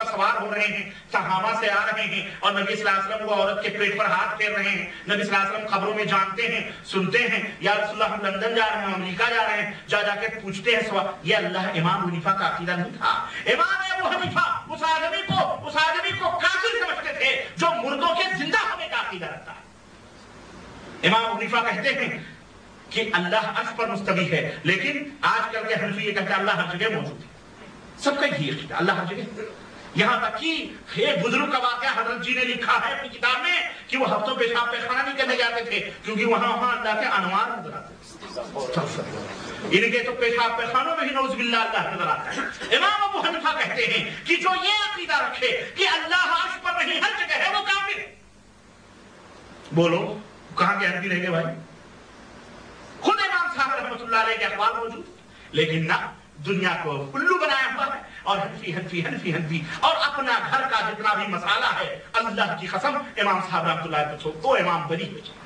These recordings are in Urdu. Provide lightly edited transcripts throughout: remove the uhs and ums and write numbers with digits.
پر سوار ہو رہے ہیں، صحابہ سے آ رہے ہیں اور نبی صلی اللہ علیہ وسلم کو عورت کے پیٹ پر ہاتھ پھیر رہے ہیں. نبی صلی اللہ علیہ وسلم خبروں میں جانتے ہیں، سنتے ہیں، یا رسول اللہ ہم لندن جا رہے ہیں، امریکہ جا رہے ہیں، جا کے پوچھتے ہیں سوال. یہ اللہ امام حنیفہ کا عقیدہ نہیں تھا. امام ابو حنیفہ اس آدمی کو کافر سمجھتے تھے جو مردوں کے زندہ ہونے کا عقیدہ رکھتا ہے. امام حنیفہ کہتے ہیں کہ اللہ عرش پر مستوی ہے، لیکن آج کل کے حنفی یہ کہتے ہیں اللہ ہر جگہ موجود ہے. سب کا یہ عقیدہ اللہ ہر جگہ. یہاں تک کہ ایک بزرگ کا واقعہ حضرت جی نے لکھا ہے اپنی کتاب میں کہ وہ ہفتوں پیشاب پیخانہ نہیں کرنے جاتے تھے کیونکہ وہاں اللہ کے انوار نظر آتے تھے. ان کے تو پیشاب پیخانوں میں ہی نعوذ باللہ اللہ نظر آتا ہے. امام ابو حنیفہ کہتے ہیں کہ جو یہ عقیدہ رکھے کہ اللہ عرش پر نہیں ہر جگہ ہے وہ کافر ہے. بولو کہاں کے حنفی رہیں گے بھائی؟ خود امام صاحب رحمۃ اللہ علیہ کے اقوال موجود، لیکن نہ دنیا کو الو بنایا ہوا ہے اور حنفی اور اپنا گھر کا جتنا بھی مسئلہ ہے اللہ کی قسم امام صاحب رحمۃ اللہ علیہ وہ امام بری ہو جائے.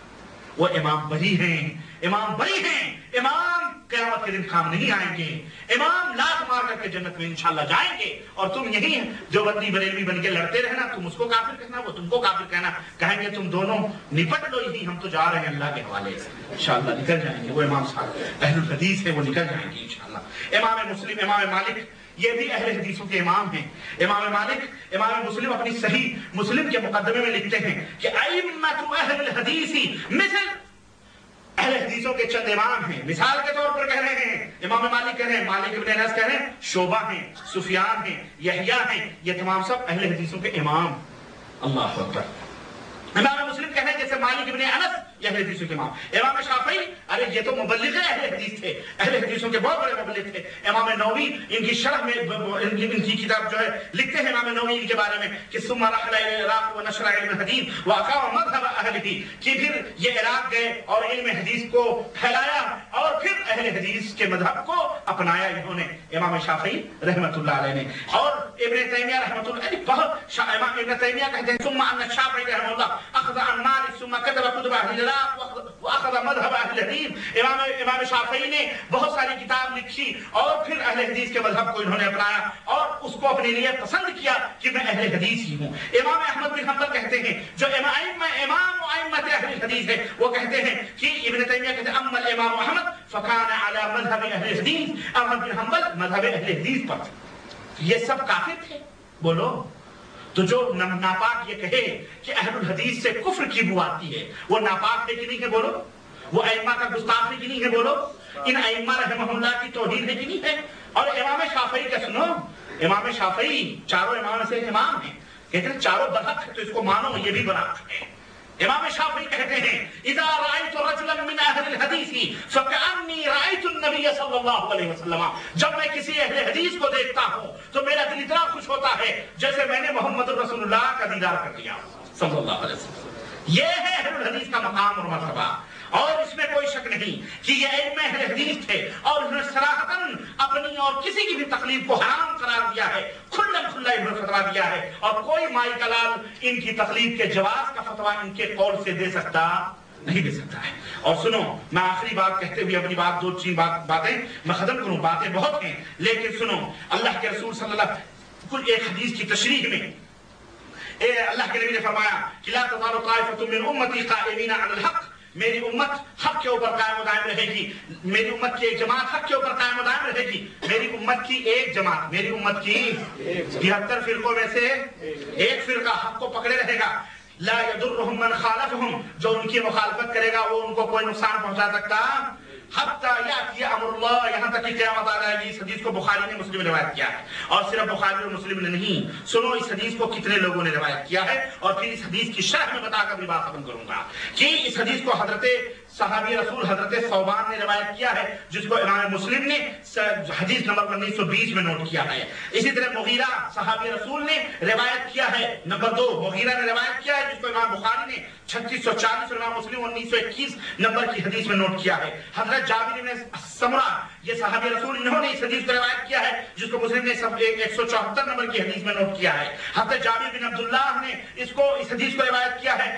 وہ امام بری ہیں. امام قیامت کے دن کام نہیں آئیں گے. امام لات مار کر کے جنت میں انشاءاللہ جائیں گے اور تم یہی جو بندی بریلوی بن کے لڑتے رہنا، تم اس کو کافر کہنا وہ تم کو کافر کہنا. کہیں گے تم دونوں نپٹ لو یہی، ہم تو جا رہے ہیں اللہ کے حوالے سے انشاءاللہ نکل جائیں گے. وہ امام صاحب اہل الحدیث ہے، وہ نکل جائیں گے انشاءاللہ. امام مسلم امام مالک یہ بھی اہل حدیثوں کے امام ہیں. امام مالک امام مسلم اپنی صحیح مسلم کے مقدمے میں لکھتے ہیں کہ ائمۃ اہل الحدیث مثل اہل حدیثوں کے چند امام ہیں. مثال کے طور پر کہہ رہے ہیں امام مالک کہہ رہے ہیں، مالک ابن انس کہہ رہے ہیں، شعبہ ہیں، سفیان ہیں، یحییٰ ہیں، یہ تمام سب اہل حدیثوں کے امام. اللہ اکبر. امام مسلم کہہ رہے ہیں جیسے مالک ابن انس یہ اہل حدیثوں کے امام. امام شافعی ارے یہ تو مبلغ اہل حدیث تھے، اہل حدیثوں کے بہت بڑے مبلغ تھے. امام نووی ان کی شرح میں ان کی کتاب جو ہے لکھتے ہیں امام نووی ان کے بارے میں کہ ثم رحل الى العراق ونشر علم الحديث واقام مذهب اهله، کہ پھر یہ عراق گئے اور علم حدیث کو پھیلایا اور پھر اہل حدیث کے مذہب کو اپنایا انہوں نے امام شافعی رحمۃ اللہ علیہ نے. اور ابن تیمیہ رحمۃ اللہ علیہ بہت امام ابن تیمیہ کہتے ہیں ثم ان الشافعي رحمہ اللہ اخذ عن مالك ثم كتب كتب اهل العراق واخذ مذهب اهل الحديث. امام شافعی نے بہت ساری کتاب لکھی اور پھر اہل حدیث کے مذہب کو انہوں نے اپنایا اور اس کو اپنے لیے پسند کیا کہ میں اہل حدیث ہی ہوں. امام احمد بن حنبل کہتے ہیں جو امام ائمۃ اہل الحدیث ہے وہ کہتے ہیں کہ ابن تیمیہ کہتے ہیں اما الامام احمد فكان على مذهب اهل الحديث، احمد بن حنبل مذہب اہل حدیث پر تھے. یہ سب کافر تھے. بولو تو جو ناپاک یہ کہے کہ اہل الحدیث سے کفر کی بو آتی ہے وہ ناپاک ہے کہ نہیں ہے؟ بولو وہ ائمہ کا گستاخ ہے کہ نہیں ہے؟ بولو ان ائمہ رحمہ اللہ کی توہین ہے کہ نہیں ہے؟ اور امام شافعی کا سنو، امام شافعی چاروں امام سے امام ہیں، کہتے ہیں چاروں برحق ہے تو اس کو مانو یہ بھی برحق ہے. امام شافعی کہتے ہیں اذا رأيت رجلا من اهل الحديث فكأني رأيت النبي صلی اللہ علیہ وسلم، جب میں کسی اہل حدیث کو دیکھتا ہوں تو میرا دل اتنا خوش ہوتا ہے جیسے میں نے محمد رسول اللہ کا دیدار کر لیا صلی اللہ علیہ وسلم. یہ ہے اہل الحدیث کا مقام اور مرتبہ. اور اس میں کوئی شک نہیں کہ یہ علم اہل حدیث تھے اور انہوں نے صراحتاً اپنی اور کسی کی بھی تقلید کو حرام قرار دیا ہے، کھلا کھلا انہوں نے فتویٰ دیا ہے اور کوئی مائی کلال ان کی تقلید کے جواز کا فتویٰ ان کے قول سے دے سکتا نہیں دے سکتا ہے. اور سنو میں آخری بات کہتے ہوئے اپنی بات دو تین باتیں میں ختم کروں، باتیں بہت ہیں لیکن سنو اللہ کے رسول صلی اللہ کل ایک حدیث کی تشریح میں اللہ کے نبی نے فرمایا کہ لا تزال طائفة من امتی قائمین علی الحق، میری امت حق کے اوپر قائم و دائم رہے گی. میری امت کی ایک جماعت حق کے اوپر قائم و دائم رہے گی. میری امت کی ایک جماعت، میری امت کی 73 فرقوں میں سے ایک فرقہ حق کو پکڑے رہے گا. لا يضرهم من خالفهم، جو ان کی مخالفت کرے گا وہ ان کو کوئی نقصان پہنچا سکتا حتی یاتی امر اللہ، یہاں تک کہ قیامت آ جائے گی. اس حدیث کو بخاری نے مسلم نے روایت کیا ہے اور صرف بخاری اور مسلم نے نہیں. سنو اس حدیث کو کتنے لوگوں نے روایت کیا ہے اور پھر اس حدیث کی شرح میں بتا کر اپنی بات ختم کروں گا کہ اس حدیث کو حضرت صحابی رسول حضرت ثوبان نے روایت کیا ہے جس کو امام مسلم نے حدیث نمبر 1920 میں نوٹ کیا ہے. اسی طرح مغیرہ صحابی رسول نے روایت کیا ہے نمبر 2، مغیرہ نے روایت کیا ہے جس کو امام بخاری نے 3640 اور امام مسلم 1921 نمبر کی حدیث میں نوٹ کیا ہے. حضرت جابر بن سمرہ یہ صحابی رسول انہوں نے اس حدیث کو روایت کیا ہے جس کو مسلم نے 174 نمبر کی حدیث میں نوٹ کیا ہے. حضرت جابر بن عبداللہ نے اس حدیث کو روایت کیا ہے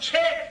6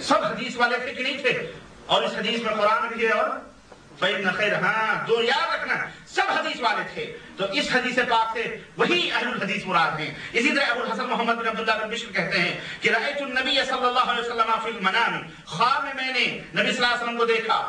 سب حدیث والے تھے کہ نہیں تھے؟ اور اس حدیث میں قرآن بھی ہے اور فإن خیر، ہاں جو یاد رکھنا سب حدیث والے تھے. تو اس حدیث پاک سے وہی اہل الحدیث مراد ہیں. اسی طرح ابو الحسن محمد بن عبداللہ بن بشر کہتے ہیں کہ رأیت النبی صلی اللہ علیہ وسلم فی المنام، خواب میں نے نبی صلی اللہ علیہ وسلم کو دیکھا